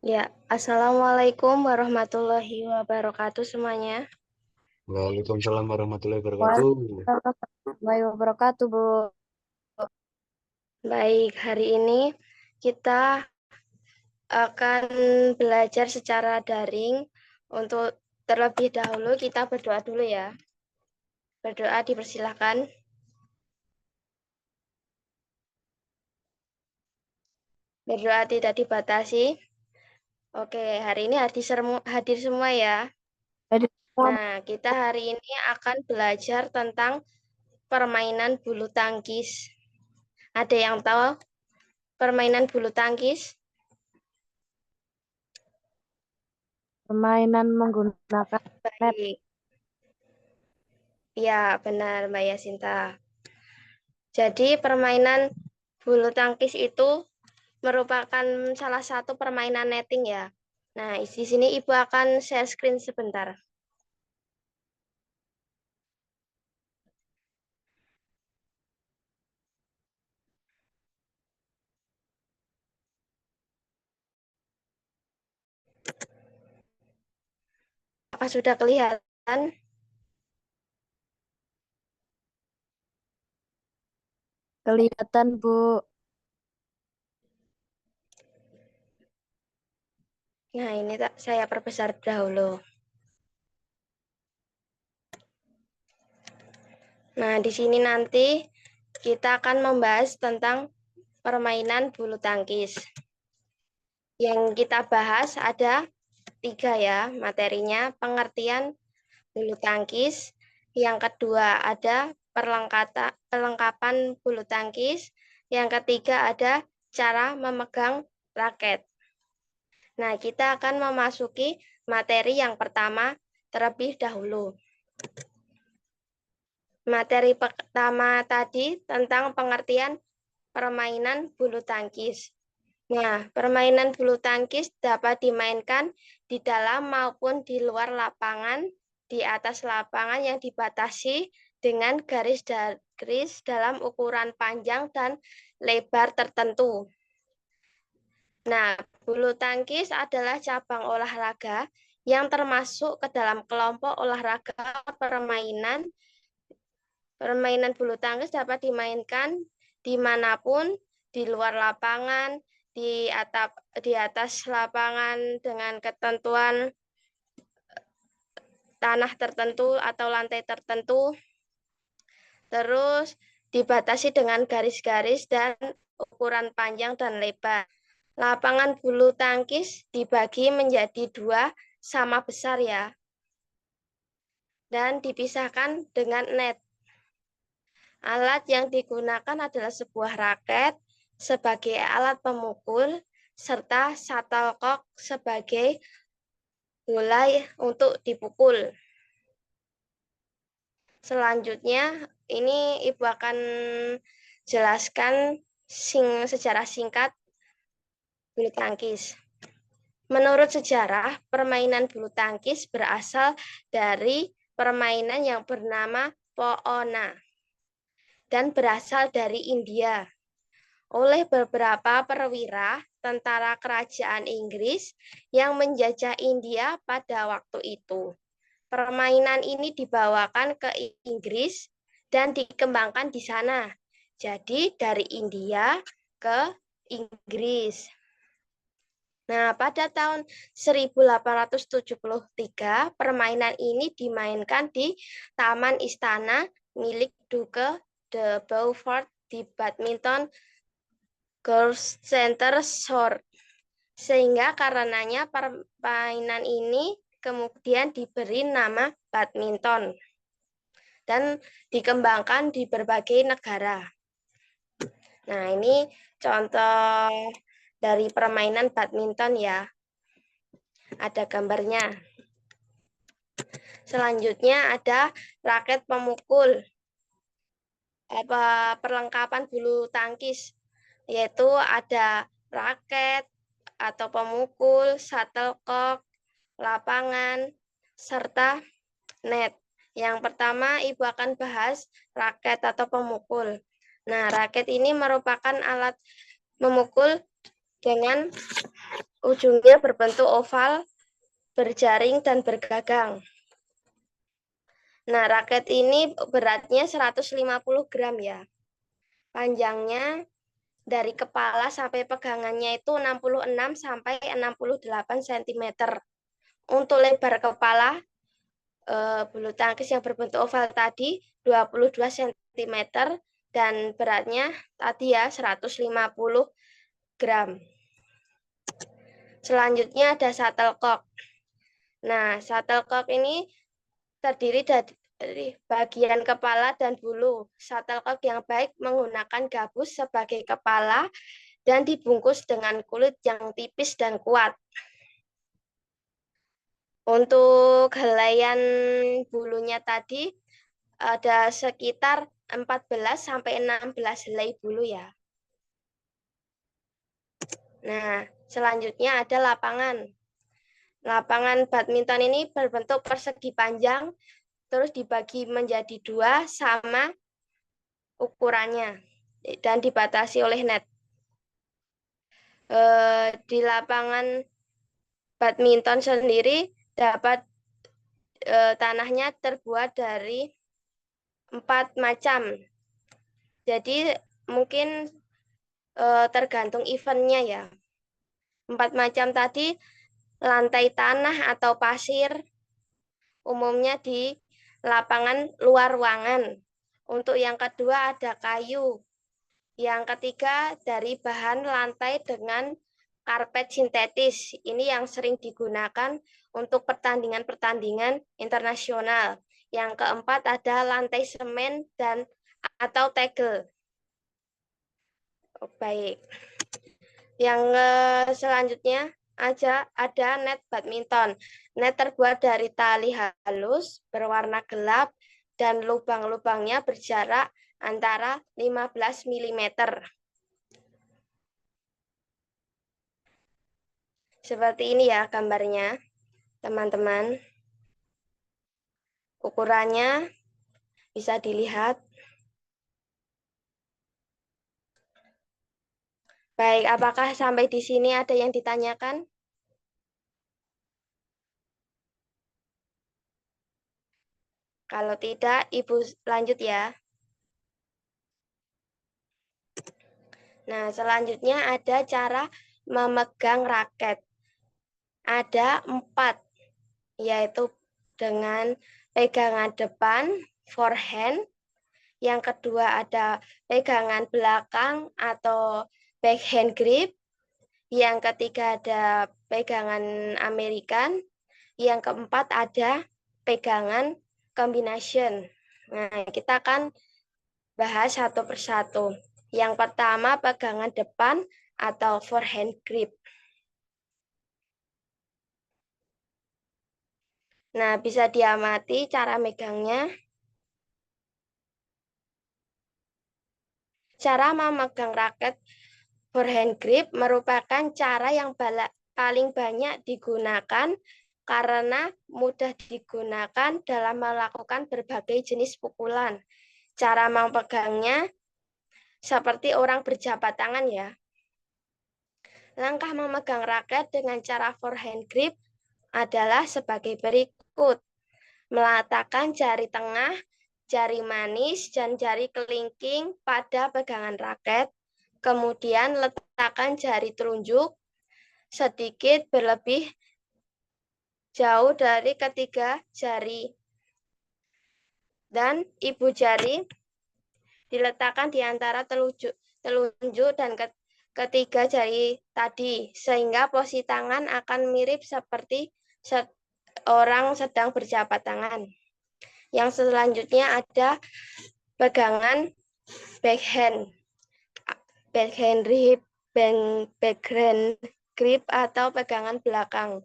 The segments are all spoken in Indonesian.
Ya, Assalamualaikum warahmatullahi wabarakatuh semuanya. Waalaikumsalam warahmatullahi wabarakatuh. Waalaikumsalam warahmatullahi wabarakatuh, Bu. Baik, hari ini kita akan belajar secara daring. Untuk terlebih dahulu kita berdoa dulu ya. Berdoa dipersilahkan. Berdoa tidak dibatasi. Oke, hari ini hadir semua ya. Jadi, Nah, kita hari ini akan belajar tentang permainan bulu tangkis. Ada yang tahu permainan bulu tangkis? permainan menggunakan net. Baik, ya benar Mbak Yasinta. Jadi permainan bulu tangkis itu merupakan salah satu permainan netting ya. Nah, di sini Ibu akan share screen sebentar. Apa sudah kelihatan? Kelihatan, Bu. Nah, ini saya perbesar dahulu. Nah, di sini nanti kita akan membahas tentang permainan bulu tangkis. Yang kita bahas ada 3 ya materinya, pengertian bulu tangkis. Yang kedua ada perlengkapan bulu tangkis. Yang ketiga ada cara memegang raket. Nah, kita akan memasuki materi yang pertama terlebih dahulu. Materi pertama tadi tentang pengertian permainan bulu tangkis. Nah, permainan bulu tangkis dapat dimainkan di dalam maupun di luar lapangan, di atas lapangan yang dibatasi dengan garis-garis dalam ukuran panjang dan lebar tertentu. Nah, bulu tangkis adalah cabang olahraga yang termasuk ke dalam kelompok olahraga permainan. Permainan bulu tangkis dapat dimainkan dimanapun, di luar lapangan, di atas lapangan dengan ketentuan tanah tertentu atau lantai tertentu, terus dibatasi dengan garis-garis dan ukuran panjang dan lebar. Lapangan bulu tangkis dibagi menjadi 2 sama besar ya, dan dipisahkan dengan net. Alat yang digunakan adalah sebuah raket sebagai alat pemukul, serta shuttlecock sebagai bola untuk dipukul. Selanjutnya, ini Ibu akan jelaskan sejarah singkat bulu tangkis. Menurut sejarah, permainan bulu tangkis berasal dari permainan yang bernama Poona dan berasal dari India oleh beberapa perwira tentara kerajaan Inggris yang menjajah India pada waktu itu. Permainan ini dibawakan ke Inggris dan dikembangkan di sana. Jadi dari India ke Inggris. Nah, pada tahun 1873, permainan ini dimainkan di Taman Istana milik Duke de Beaufort di Badminton Girls Center Shore. Sehingga karenanya permainan ini kemudian diberi nama badminton dan dikembangkan di berbagai negara. Nah, ini contoh dari permainan badminton ya. Ada gambarnya. Selanjutnya ada raket pemukul. Perlengkapan bulu tangkis, yaitu ada raket atau pemukul, shuttlecock, lapangan, serta net. Yang pertama, Ibu akan bahas raket atau pemukul. Nah, raket ini merupakan alat memukul dengan ujungnya berbentuk oval, berjaring, dan bergagang. Nah, raket ini beratnya 150 gram ya. Panjangnya dari kepala sampai pegangannya itu 66 sampai 68 cm. Untuk lebar kepala bulu tangkis yang berbentuk oval tadi 22 cm dan beratnya tadi ya 150 gram. Selanjutnya ada shuttlecock. Nah, shuttlecock ini terdiri dari bagian kepala dan bulu. Shuttlecock yang baik menggunakan gabus sebagai kepala dan dibungkus dengan kulit yang tipis dan kuat. Untuk helaian bulunya tadi ada sekitar 14 sampai 16 helai bulu ya. Nah, selanjutnya ada lapangan. Lapangan badminton ini berbentuk persegi panjang, terus dibagi menjadi 2 sama ukurannya dan dibatasi oleh net. Di lapangan badminton sendiri dapat tanahnya terbuat dari 4 macam. Jadi mungkin tergantung eventnya ya. 4 macam tadi lantai tanah atau pasir, umumnya di lapangan luar ruangan. Untuk yang kedua ada kayu. Yang ketiga dari bahan lantai dengan karpet sintetis. Ini yang sering digunakan untuk pertandingan-pertandingan internasional. Yang keempat ada lantai semen dan atau tegel. Oh, baik. Yang selanjutnya ada net badminton. Net terbuat dari tali halus berwarna gelap dan lubang-lubangnya berjarak antara 15 mm. Seperti ini ya gambarnya, teman-teman. Ukurannya bisa dilihat. Baik, apakah sampai di sini ada yang ditanyakan? Kalau tidak, Ibu lanjut ya. Nah, selanjutnya ada cara memegang raket. Ada 4, yaitu dengan pegangan depan, forehand. Yang kedua ada pegangan belakang atau backhand grip. Yang ketiga ada pegangan American. Yang keempat ada pegangan combination. Nah, kita akan bahas satu persatu. Yang pertama pegangan depan atau forehand grip. Nah, bisa diamati cara megangnya. Cara memegang raket forehand grip merupakan cara yang paling banyak digunakan karena mudah digunakan dalam melakukan berbagai jenis pukulan. Cara memegangnya seperti orang berjabat tangan ya. Langkah memegang raket dengan cara forehand grip adalah sebagai berikut. Meletakkan jari tengah, jari manis, dan jari kelingking pada pegangan raket. Kemudian letakkan jari telunjuk sedikit berlebih jauh dari ketiga jari. Dan ibu jari diletakkan di antara telunjuk dan ketiga jari tadi. Sehingga posisi tangan akan mirip seperti orang sedang berjabat tangan. Yang selanjutnya ada pegangan backhand. Backhand grip atau pegangan belakang.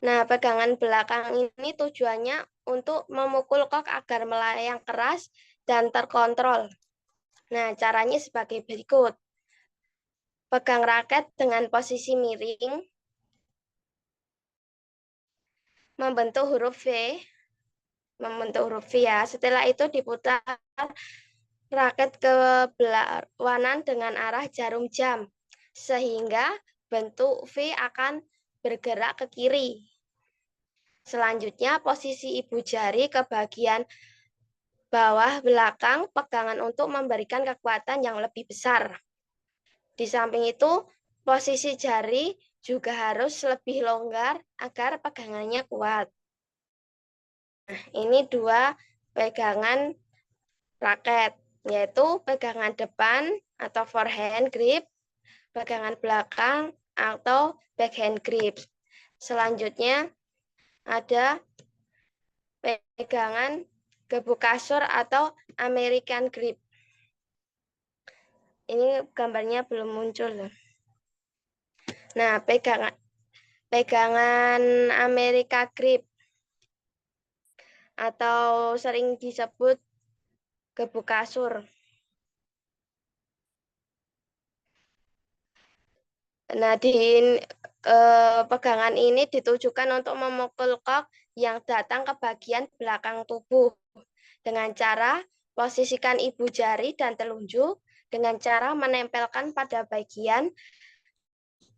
Nah, pegangan belakang ini tujuannya untuk memukul kok agar melayang keras dan terkontrol. Nah, caranya sebagai berikut. Pegang raket dengan posisi miring, membentuk huruf V ya. Setelah itu diputar raket ke berlawanan dengan arah jarum jam, sehingga bentuk V akan bergerak ke kiri. Selanjutnya, posisi ibu jari ke bagian bawah belakang pegangan untuk memberikan kekuatan yang lebih besar. Di samping itu, posisi jari juga harus lebih longgar agar pegangannya kuat. Nah, ini dua pegangan raket, yaitu pegangan depan atau forehand grip, pegangan belakang atau backhand grip. Selanjutnya ada pegangan gebuk kasur atau American grip. Ini gambarnya belum muncul. Nah, pegangan America grip atau sering disebut gebuk kasur. Nah, pegangan ini ditujukan untuk memukul kok yang datang ke bagian belakang tubuh dengan cara posisikan ibu jari dan telunjuk dengan cara menempelkan pada bagian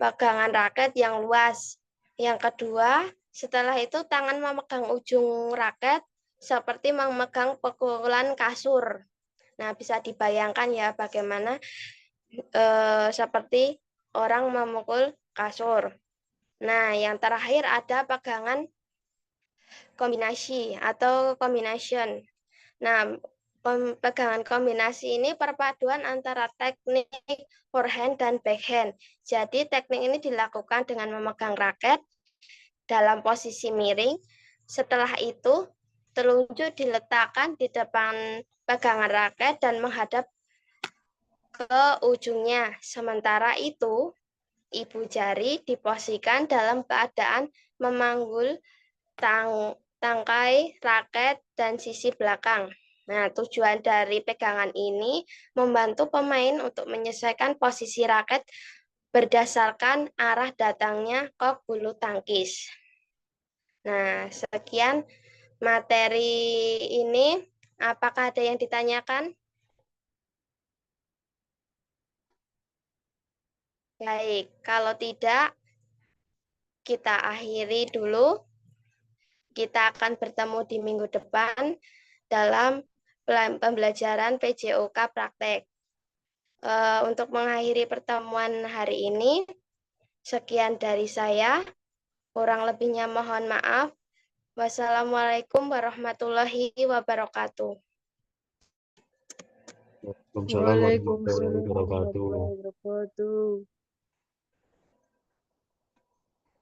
pegangan raket yang luas. Yang kedua, setelah itu tangan memegang ujung raket seperti memegang pukulan kasur. Nah, bisa dibayangkan ya bagaimana seperti orang memukul kasur. Nah, yang terakhir ada pegangan kombinasi atau combination. Nah, pegangan kombinasi ini perpaduan antara teknik forehand dan backhand. Jadi teknik ini dilakukan dengan memegang raket dalam posisi miring. Setelah itu, telunjuk diletakkan di depan pegangan raket dan menghadap ke ujungnya. Sementara itu, ibu jari diposisikan dalam keadaan memanggul tangkai raket dan sisi belakang. Nah, tujuan dari pegangan ini membantu pemain untuk menyesuaikan posisi raket berdasarkan arah datangnya kok bulu tangkis. Nah, sekian materi ini. Apakah ada yang ditanyakan? Baik, kalau tidak, kita akhiri dulu. Kita akan bertemu di minggu depan dalam pembelajaran PJOK praktek. Untuk mengakhiri pertemuan hari ini, sekian dari saya. Kurang lebihnya mohon maaf. Wassalamualaikum warahmatullahi wabarakatuh. Waalaikumsalam warahmatullahi wabarakatuh.